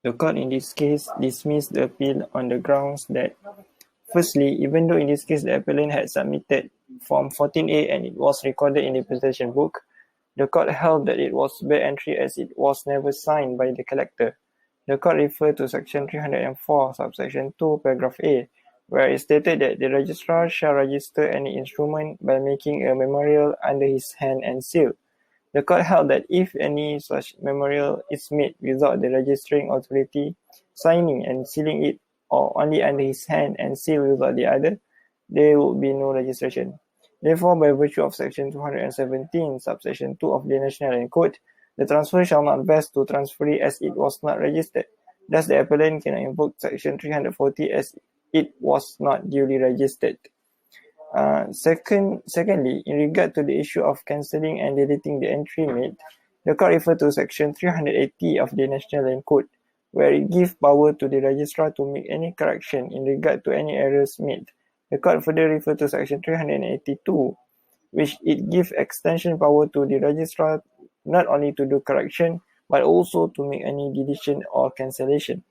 The court in this case dismissed the appeal on the grounds that, firstly, even though in this case the appellant had submitted Form 14A and it was recorded in the possession book, the court held that it was bad entry as it was never signed by the collector. The court referred to Section 304, subsection 2, paragraph A, where it stated that the registrar shall register any instrument by making a memorial under his hand and seal. The court held that if any such memorial is made without the registering authority signing and sealing it, or only under his hand and seal without the other, there would be no registration. Therefore, by virtue of Section 217, subsection 2 of the National Land Code, the transfer shall not vest to transferee as it was not registered. Thus, the appellant cannot invoke Section 340 as it was not duly registered. Secondly, in regard to the issue of cancelling and deleting the entry made, the court referred to Section 380 of the National Land Code, where it gives power to the registrar to make any correction in regard to any errors made. The court further referred to Section 382, which it gives extension power to the registrar not only to do correction, but also to make any deletion or cancellation.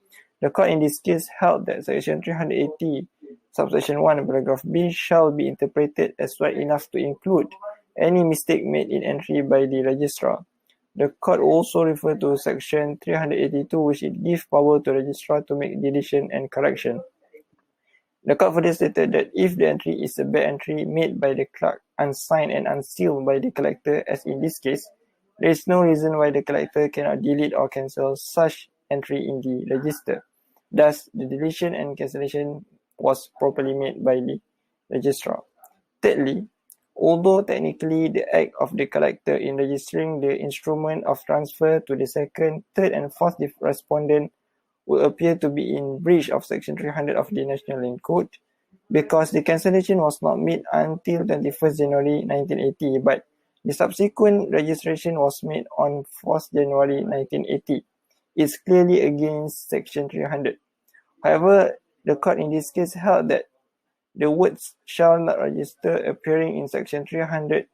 The court in this case held that Section 380, subsection 1, paragraph B, shall be interpreted as wide enough to include any mistake made in entry by the registrar. The court also referred to Section 382, which it gives power to the registrar to make deletion and correction. The court further stated that if the entry is a bad entry made by the clerk, unsigned and unsealed by the collector, as in this case, there is no reason why the collector cannot delete or cancel such entry in the register. Thus, the deletion and cancellation was properly made by the registrar. Thirdly, although technically the act of the collector in registering the instrument of transfer to the second, third, and fourth respondent would appear to be in breach of Section 300 of the National Land Code, because the cancellation was not made until 21st January 1980, but the subsequent registration was made on 4th January 1980. It's clearly against Section 300. However, the court in this case held that the words shall not register appearing in Section 300,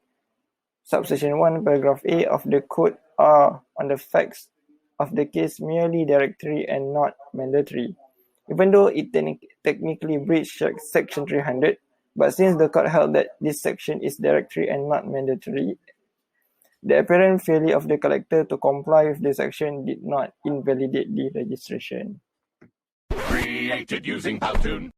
subsection 1, paragraph A of the Code are, on the facts of the case, merely directory and not mandatory. Even though it technically breached Section 300, but since the court held that this section is directory and not mandatory, the apparent failure of the collector to comply with the section did not invalidate the registration. Created using Powtoon.